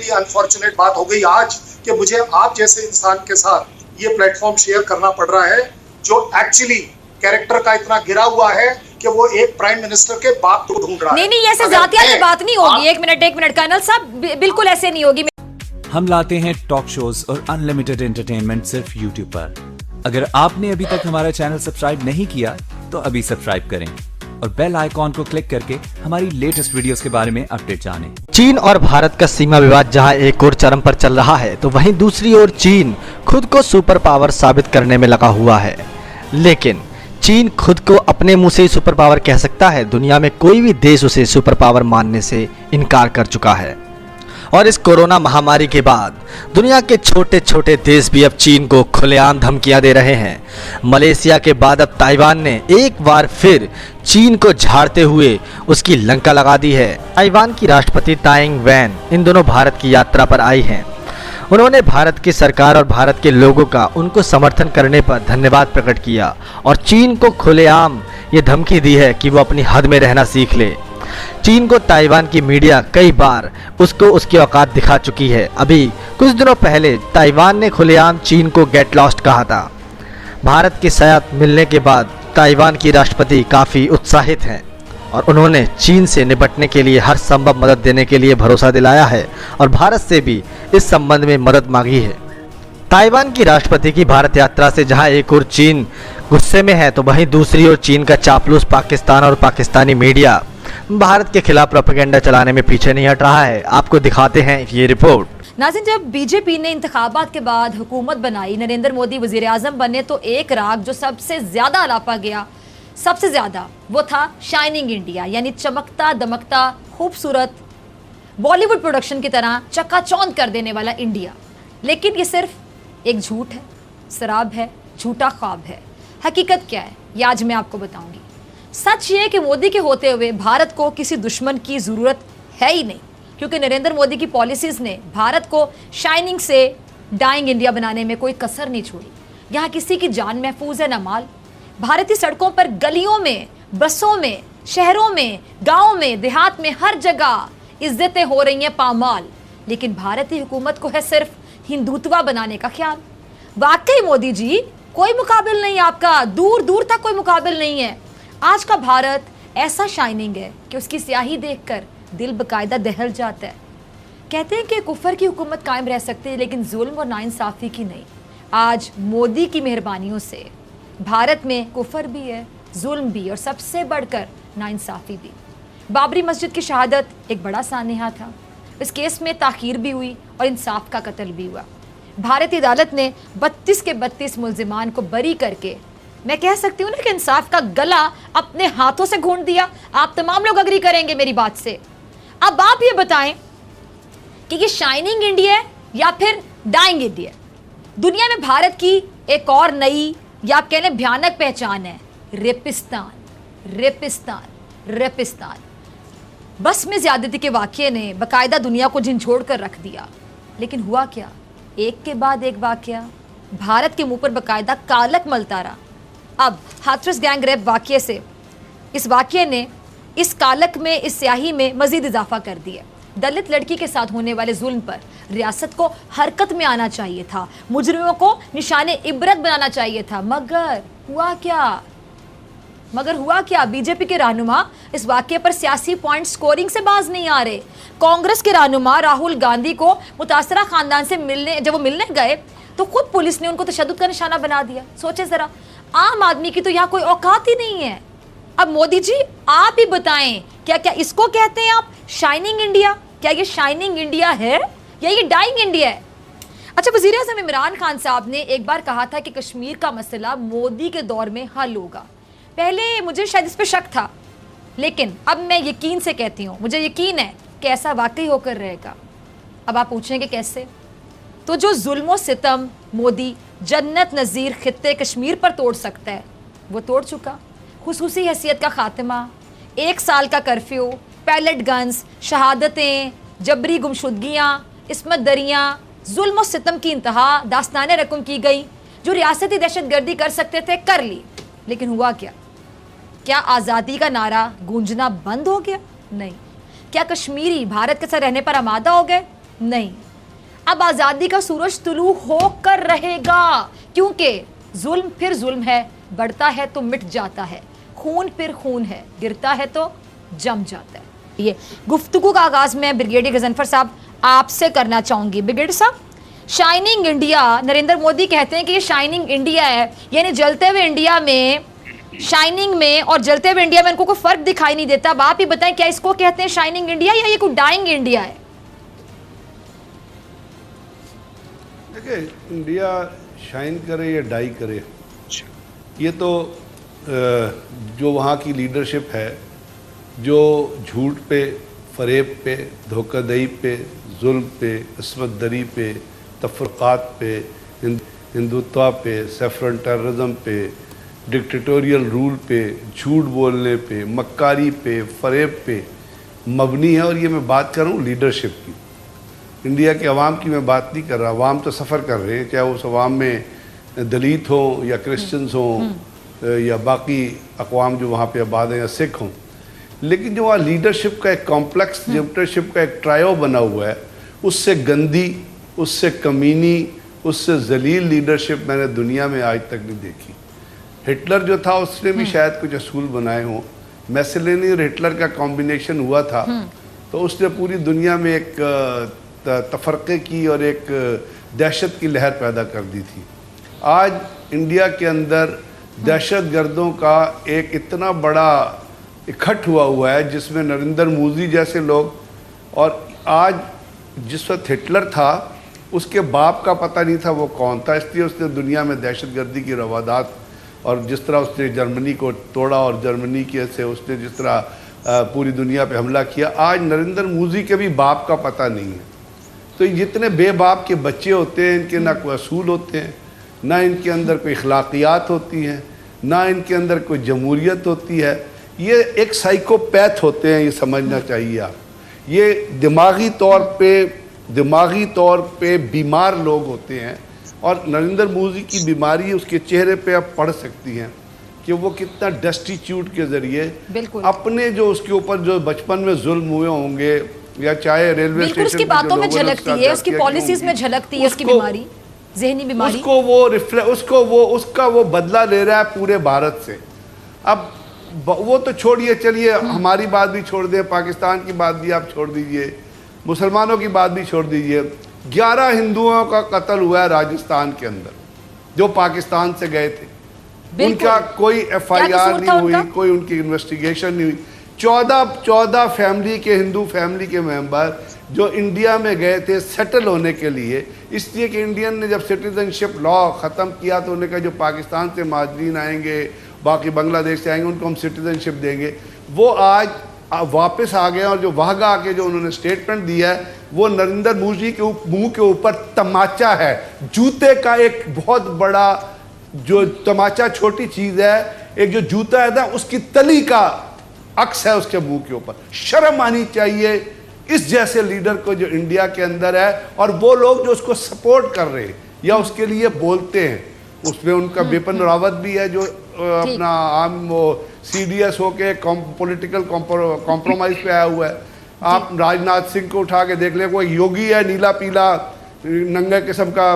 बड़ी अनफॉर्चुनेट बात हो गई आज कि मुझे आप जैसे इंसान के साथ ये प्लेटफॉर्म शेयर करना पड़ रहा है जो एक्चुअली कैरेक्टर का इतना गिरा हुआ है कि वो एक प्राइम मिनिस्टर के बाप को ढूंढ रहा है। नहीं, ऐसे जातियाती बात नहीं होगी। एक मिनट कर्नल साहब, बिल्कुल ऐसे नहीं होगी। हम लाते हैं टॉक शोज और अनलिमिटेड एंटरटेनमेंट सिर्फ YouTube पर। अगर आपने अभी तक हमारा चैनल सब्सक्राइब नहीं किया तो अभी सब्सक्राइब करें और बेल आइकॉन को क्लिक करके हमारी लेटेस्ट वीडियोस के बारे में अपडेट जानें। चीन और भारत का सीमा विवाद जहां एक और चरम पर चल रहा है तो वहीं दूसरी ओर चीन खुद को सुपर पावर साबित करने में लगा हुआ है। लेकिन चीन खुद को अपने मुंह से ही सुपर पावर कह सकता है? दुनिया में कोई भी देश उसे सुपर पावर मानने से इनकार कर चुका है। और इस कोरोना महामारी के बाद दुनिया के छोटे छोटे देश भी अब चीन को खुलेआम धमकियां दे रहे हैं। मलेशिया के बाद अब ताइवान ने एक बार फिर चीन को झाड़ते हुए उसकी लंका लगा दी है। ताइवान की राष्ट्रपति ताई वैन इन दोनों भारत की यात्रा पर आई हैं। उन्होंने भारत की सरकार और भारत के लोगों का उनको समर्थन करने पर धन्यवाद प्रकट किया और चीन को खुलेआम ये धमकी दी है कि वो अपनी हद में रहना सीख ले। चीन को ताइवान की मीडिया कई बार उसको उसकी औकात दिखा चुकी है। अभी कुछ दिनों पहले ताइवान ने खुलेआम चीन को गेट लॉस्ट कहा था। भारत की सयाहत मिलने के बाद ताइवान की राष्ट्रपति काफ़ी उत्साहित हैं और उन्होंने चीन से निपटने के लिए हर संभव मदद देने के लिए भरोसा दिलाया है और भारत से भी इस संबंध में मदद मांगी है। ताइवान की राष्ट्रपति की भारत यात्रा से जहां एक ओर चीन गुस्से में है तो वहीं दूसरी ओर चीन का चापलूस पाकिस्तान और पाकिस्तानी मीडिया भारत के खिलाफ प्रोपेगेंडा चलाने में पीछे नहीं हट रहा है। आपको दिखाते हैं ये रिपोर्ट। नाज़रीन, जब बीजेपी ने इंतखाबात के बाद हुकूमत बनाई, नरेंद्र मोदी वजीर आजम बने तो एक राग जो सबसे ज्यादा अलापा गया, सबसे ज्यादा, वो था शाइनिंग इंडिया, यानी चमकता दमकता खूबसूरत बॉलीवुड प्रोडक्शन की तरह चकाचौंध कर देने वाला इंडिया। लेकिन ये सिर्फ एक झूठ है, शराब है, झूठा ख्वाब है। हकीकत क्या है ये आज मैं आपको बताऊंगी। सच ये है कि मोदी के होते हुए भारत को किसी दुश्मन की ज़रूरत है ही नहीं, क्योंकि नरेंद्र मोदी की पॉलिसीज़ ने भारत को शाइनिंग से डाइंग इंडिया बनाने में कोई कसर नहीं छोड़ी। यहाँ किसी की जान महफूज है न माल। भारतीय सड़कों पर, गलियों में, बसों में, शहरों में, गाँव में, देहात में, हर जगह इज्जतें हो रही हैं पामाल। लेकिन भारतीय हुकूमत को है सिर्फ हिंदुत्वा बनाने का ख्याल। वाकई मोदी जी, कोई मुकाबिल नहीं आपका, दूर दूर तक कोई मुकाबिल नहीं है। आज का भारत ऐसा शाइनिंग है कि उसकी स्याही देखकर दिल बकायदा दहल जाता है। कहते हैं कि कुफर की हुकूमत कायम रह सकती है लेकिन जुल्म और नाइंसाफ़ी की नहीं। आज मोदी की मेहरबानियों से भारत में कुफर भी है, जुल्म भी, और सबसे बढ़कर नाइंसाफ़ी भी। बाबरी मस्जिद की शहादत एक बड़ा सानहा था। इस केस में ताख़ीर भी हुई और इंसाफ का कत्ल भी हुआ। भारतीय अदालत ने 32 के 32 मुल्जिमान को बरी करके, मैं कह सकती हूँ ना कि इंसाफ का गला अपने हाथों से घोंट दिया। आप तमाम लोग अग्री करेंगे मेरी बात से। अब आप ये बताएं कि ये शाइनिंग इंडिया है या फिर डाइंग इंडिया। दुनिया में भारत की एक और नई या आप कह लें भयानक पहचान है, रेपिस्तान, रेपिस्तान, रेपिस्तान। बस में ज्यादती के वाक़ये ने बाकायदा दुनिया को झंझोड़ कर रख दिया। लेकिन हुआ क्या? एक के बाद एक वाक़या भारत के मुंह पर बाकायदा कालक मलता रहा। अब हाथरस गैंग रेप वाक़ये से इस वाक़ये ने इस कालक में, इस स्याही में मज़ीद इजाफा कर दिया। दलित लड़की के साथ होने वाले जुल्म पर रियासत को हरकत में आना चाहिए था, मुजरिमों को निशाने इबरत बनाना चाहिए था। मगर हुआ क्या? बीजेपी के रहनुमा इस वाक़ये पर सियासी पॉइंट स्कोरिंग से बाज नहीं आ रहे। कांग्रेस के रहनुमा राहुल गांधी को मुतासरा खानदान से मिलने, जब वो मिलने गए तो खुद पुलिस ने उनको तशद्दुद का निशाना बना दिया। सोचे जरा, आम आदमी की तो यहाँ कोई औकात ही नहीं है। अब मोदी जी आप ही बताएं, क्या क्या इसको कहते हैं आप शाइनिंग इंडिया? क्या ये शाइनिंग इंडिया है या ये डाइंग इंडिया है? अच्छा, वज़ीर आज़म इमरान खान साहब ने एक बार कहा था कि कश्मीर का मसला मोदी के दौर में हल होगा। पहले मुझे शायद इस पर शक था, लेकिन अब मैं यकीन से कहती हूँ, मुझे यकीन है कि ऐसा वाकई होकर रहेगा। अब आप पूछेंगे कैसे? तो जो जुल्म और सितम मोदी जन्नत नज़ीर खित्ते कश्मीर पर तोड़ सकता है वो तोड़ चुका। खुसूसी हैसियत का खात्मा, 1 साल का कर्फ्यू, पैलेट गन्स, शहादतें, जबरी गुमशुदगियाँ, इस्मत दरियाँ, जुल्म और सितम की इंतहा दास्ताने रकम की गई। जो रियासती दहशतगर्दी कर सकते थे कर ली, लेकिन हुआ क्या? क्या आज़ादी का नारा गूंजना बंद हो गया? नहीं। क्या कश्मीरी भारत के साथ रहने पर आमादा हो गए? नहीं, अब आजादी का सूरज तुलू होकर रहेगा, क्योंकि जुल्म फिर जुल्म है, बढ़ता है तो मिट जाता है, खून फिर खून है, गिरता है तो जम जाता है। ये गुफ्तगू का आगाज मैं ब्रिगेडियर गजनफर साहब आपसे करना चाहूंगी। ब्रिगेडियर साहब, शाइनिंग इंडिया, नरेंद्र मोदी कहते हैं कि ये शाइनिंग इंडिया है, यानी जलते हुए इंडिया में, शाइनिंग में और जलते हुए इंडिया में इनको कोई फर्क दिखाई नहीं देता। अब आप ही बताएं, क्या इसको कहते हैं शाइनिंग इंडिया या ये कोई डाइंग इंडिया है? देखिए, इंडिया शाइन करे या डाई करे, ये तो जो वहाँ की लीडरशिप है, जो झूठ पे, फरेब पे, धोखाधड़ी पे, जुल्म पे, इस्मत दरी पे, तफरक़ात पे, हिंदुत्व पे, सेफरन टेररिज्म पे, डिक्टेटोरियल रूल पे, झूठ बोलने पे, मक्कारी पे, फरेब पे मबनी है। और ये मैं बात कर रहा हूँ लीडरशिप की, इंडिया के अवाम की मैं बात नहीं कर रहा। अवाम तो सफ़र कर रहे हैं, चाहे उस अवाम में दलित हों या क्रिश्चियंस हों या बाकी अक़वाम जो वहाँ पे आबाद हैं या सिख हों, लेकिन जो वहाँ लीडरशिप का एक कॉम्प्लेक्स, लीडरशिप का एक ट्रायो बना हुआ है, उससे गंदी, उससे कमीनी, उससे जलील लीडरशिप मैंने दुनिया में आज तक नहीं देखी। हिटलर जो था उसने भी शायद कुछ असूल बनाए हों, मैसेलिनी और हिटलर का कॉम्बिनेशन हुआ था, तो उसने पूरी दुनिया में एक तफरक़े की और एक दहशत की लहर पैदा कर दी थी। आज इंडिया के अंदर दहशत गर्दों का एक इतना बड़ा इकट्ठ हुआ है, जिसमें नरेंद्र मोदी जैसे लोग, और आज जिस वक्त हिटलर था उसके बाप का पता नहीं था वो कौन था, इसलिए उसने दुनिया में दहशत गर्दी की रवादात, और जिस तरह उसने जर्मनी को तोड़ा और जर्मनी के से उसने जिस तरह पूरी दुनिया पे हमला किया, आज नरेंद्र मोदी के भी बाप का पता नहीं है। तो जितने बेबाप के बच्चे होते हैं, इनके ना कोई असूल होते हैं, ना इनके अंदर कोई अखलाकियात होती हैं, ना इनके अंदर कोई जमहूरियत होती है। ये एक साइकोपैथ होते हैं, ये समझना चाहिए आप। ये दिमागी तौर पे बीमार लोग होते हैं, और नरेंद्र मोदी की बीमारी उसके चेहरे पे आप पढ़ सकती हैं कि वो कितना डेस्टिट्यूट के ज़रिए अपने जो उसके ऊपर जो बचपन में जुल्म हुए होंगे, या चाहे रेलवे स्टेशन उसकी बातों में झलकती है, उसकी पॉलिसीज में झलकती है उसकी बीमारी, ज़हनी बीमारी, उसका वो बदला ले रहा है पूरे भारत से। अब वो तो छोड़िए, चलिए हमारी बात भी छोड़ दें, पाकिस्तान की बात भी आप छोड़ दीजिए, मुसलमानों की बात भी छोड़ दीजिए। 11 हिंदुओं का कत्ल हुआ है राजस्थान के अंदर, जो पाकिस्तान से गए थे, उनका कोई FIR नहीं हुई, कोई उनकी इन्वेस्टिगेशन नहीं हुई। 14 फैमिली के, हिंदू फैमिली के मेंबर जो इंडिया में गए थे सेटल होने के लिए, इसलिए कि इंडियन ने जब सिटीजनशिप लॉ ख़त्म किया तो उन्होंने कहा जो पाकिस्तान से महाजरीन आएंगे, बाकी बांग्लादेश से आएंगे, उनको हम सिटीजनशिप देंगे। वो आज वापस आ गए, और जो वाघा आके जो उन्होंने स्टेटमेंट दिया है, वो नरेंद्र मोदी के मुंह के ऊपर तमाचा है, जूते का एक बहुत बड़ा जो तमाचा, छोटी चीज़ है, एक जो जूता है ना उसकी तली का अक्स है उसके मुंह के ऊपर। शर्म आनी चाहिए इस जैसे लीडर को जो इंडिया के अंदर है, और वो लोग जो उसको सपोर्ट कर रहे हैं या उसके लिए बोलते हैं। उसमें उनका बिपिन रावत भी है जो अपना आम वो CDS होके पॉलिटिकल कॉम्प्रोमाइज पे आया हुआ है। आप राजनाथ सिंह को उठा के देख ले, कोई योगी है नीला पीला नंगा किस्म का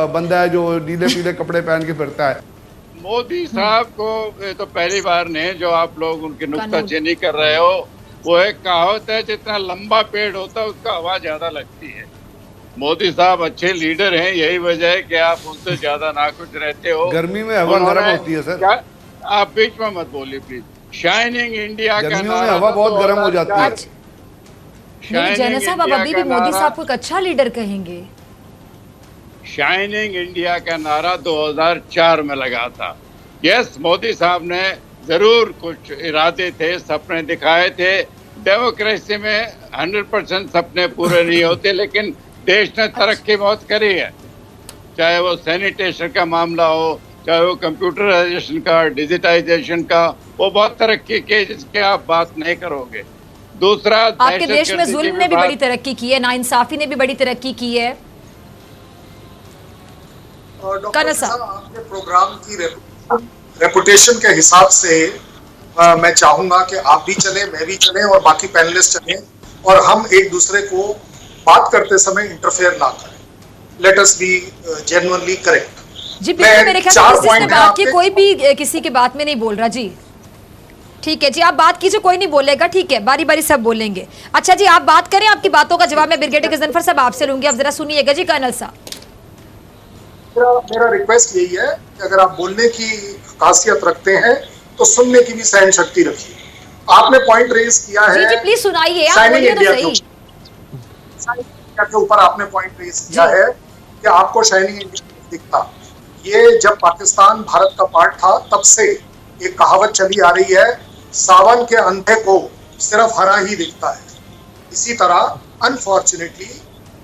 बंदा है जो नीले पीले कपड़े पहन के फिरता है। मोदी साहब को ये तो पहली बार नहीं जो आप लोग उनकी नुक्ताचीनी कर रहे हो। वो एक कहावत है, जितना लंबा पेड़ होता है उसका हवा ज्यादा लगती है। मोदी साहब अच्छे लीडर हैं, यही वजह है कि आप उनसे ज्यादा नाखुश रहते हो। गर्मी में हवा गर्म होती है सर, आप बीच में मत बोलिए प्लीज। शाइनिंग इंडिया का नारा, हवा बहुत गर्म हो जाती है। जैन साहब, अब अभी भी मोदी साहब को एक अच्छा लीडर कहेंगे। शाइनिंग इंडिया का नारा 2004 में लगा था। यस, मोदी साहब ने जरूर कुछ इरादे थे, सपने दिखाए थे। डेमोक्रेसी में 100% सपने पूरे नहीं होते, लेकिन देश ने तरक्की बहुत करी है। चाहे वो सैनिटेशन का मामला हो, चाहे वो कंप्यूटराइजेशन का, डिजिटाइजेशन का, वो बहुत तरक्की की जिसके आप बात नहीं करोगे। दूसरा, आपके देश में जुल्म ने भी बड़ी तरक्की की है, नाइंसाफी ने भी बड़ी तरक्की की है। डॉक्टर साहब, आपके प्रोग्राम की रेपुटेशन के हिसाब से मैं चाहूंगा कि आप भी चलें, मैं भी चलें और बाकी पैनलिस्ट चलें, और हम एक दूसरे को बात करते समय इंटरफेयर ना करें। Let us be genuinely correct. जी बिल्कुल, मेरे ख्याल से किसने बात की, कोई भी किसी की बात में नहीं बोल रहा जी। ठीक है जी, आप बात कीजिए, कोई नहीं बोलेगा, ठीक है, बारी बारी सब बोलेंगे। अच्छा जी, आप बात करें, आपकी बातों का जवाब मैं ब्रिगेडियर गजनफर साहब आपसे लूंगी, आप जरा सुनिएगा जी कर्नल साहब। मेरा रिक्वेस्ट यही है कि अगर आप बोलने की खासियत रखते हैं तो सुनने की भी सहन शक्ति रखिए। आपने पॉइंट रेज किया है, जी प्लीज सुनाइए, आप शाइनिंग बोलिए तो इंडिया सही। के ऊपर आपने पॉइंट रेज किया है कि आपको शाइनिंग इंडिया दिखता। ये जब पाकिस्तान भारत का पार्ट था तब से एक कहावत चली आ रही है, सावन के अंधे को सिर्फ हरा ही दिखता है। इसी तरह अनफॉर्चुनेटली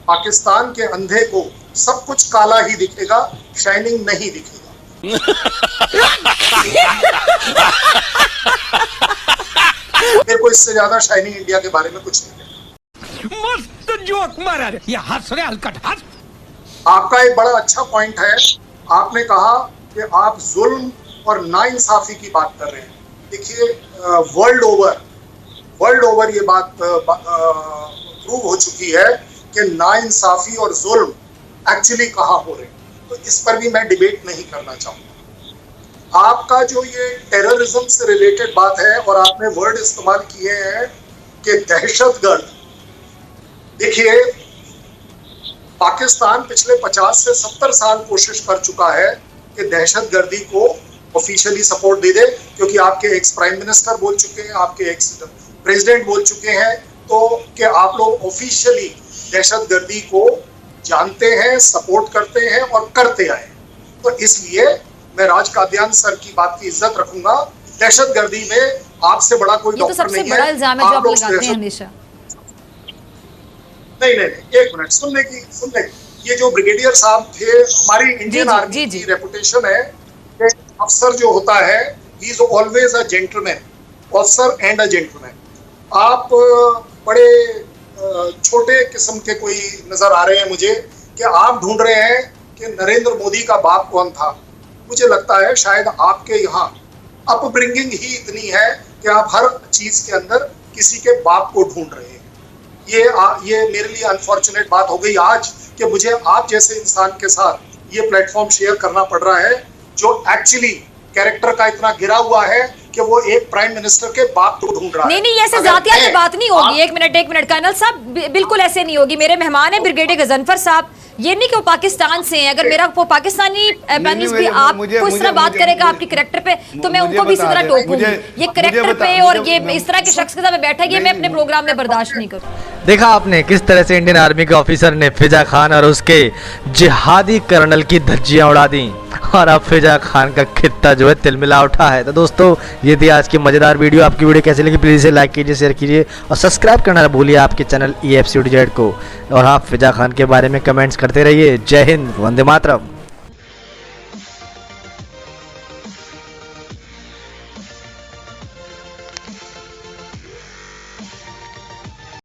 पाकिस्तान के अंधे को सब कुछ काला ही दिखेगा, शाइनिंग नहीं दिखेगा। मेरे को इससे ज्यादा शाइनिंग इंडिया के बारे में कुछ नहीं कहना। मस्त जोक मारा रे, ये हंस रहे हलकट हंस। आपका एक बड़ा अच्छा पॉइंट है, आपने कहा कि आप जुल्म और नाइंसाफी की बात कर रहे हैं। देखिए वर्ल्ड ओवर ये बात प्रूव हो चुकी है कि नाइंसाफी और जुल्म एक्चुअली कहाँ हो रहे हैं, तो इस पर भी मैं डिबेट नहीं करना चाहूँगा। आपका जो ये टेररिज्म से रिलेटेड बात है और आपने वर्ड इस्तेमाल किए हैं कि दहशतगर्द, देखिए पाकिस्तान पिछले 50 से 70 साल कोशिश कर चुका है कि दहशतगर्दी को ऑफिशियली सपोर्ट दे दे, क्योंकि आपके एक्स प्राइम मिनिस्टर बोल चुके हैं, आपके एक्स प्रेसिडेंट बोल चुके हैं, तो कि आप लोग ऑफिशियली दहशतगर्दी को जानते हैं, सपोर्ट करते हैं और करते आए। तो इसलिए मैं राज कादियान सर की बात की इज्जत रखूंगा। दहशतगर्दी में आपसे बड़ा कोई डॉक्टर तो सबसे नहीं बड़ा है। इल्जाम है जो आप लगाते हैं हमेशा। नहीं, एक मिनट सुनने की। ये जो ब्रिगेडियर साहब थे, हमारी इंडियन आर्मी की रेपुटेशन है कि अफसर जो होता है he is always a gentleman, officer and a gentleman. आप बड़े छोटे किस्म के कोई नजर आ रहे हैं मुझे कि आप ढूंढ रहे हैं कि नरेंद्र मोदी का बाप कौन था। मुझे लगता है शायद आपके यहाँ अपब्रिंगिंग ही इतनी है कि आप हर चीज के अंदर किसी के बाप को ढूंढ रहे हैं। ये मेरे लिए अनफॉर्चुनेट बात हो गई आज कि मुझे आप जैसे इंसान के साथ ये प्लेटफॉर्म शेयर करना पड़ रहा है जो एक्चुअली कैरेक्टर का इतना गिरा हुआ है कि वो एक प्राइम मिनिस्टर के बाप को ढूंढ रहा है। नहीं, ऐसे जातियाती बात नहीं होगी। एक मिनट कर्नल साहब, बिल्कुल ऐसे नहीं होगी। मेरे मेहमान है ब्रिगेडियर गजनफर साहब, ये नहीं कि वो पाकिस्तान से हैं। अगर मेरा वो पाकिस्तानी पैनलिस्ट भी आप इस तरह बात करेगा आपके कैरेक्टर पे, तो मैं उनको भी इसी तरह टोकूंगी। ये कैरेक्टर पे और ये इस तरह के शख्स के साथ बैठा, ये मैं अपने प्रोग्राम में बर्दाश्त नहीं करूँ। देखा आपने किस तरह से इंडियन आर्मी के ऑफिसर ने फिजा खान और उसके जिहादी कर्नल की धज्जियां उड़ा दी, और अब फिजा खान का खित्ता जो है तिलमिला उठा है। तो दोस्तों, ये थी आज की मजेदार वीडियो। आपकी वीडियो कैसी लगी प्लीज इसे लाइक कीजिए, शेयर कीजिए और सब्सक्राइब करना ना भूलिए आपके चैनल EFCTZ को। और आप फिजा खान के बारे में कमेंट्स करते रहिए। जय हिंद, वंदे मातरम।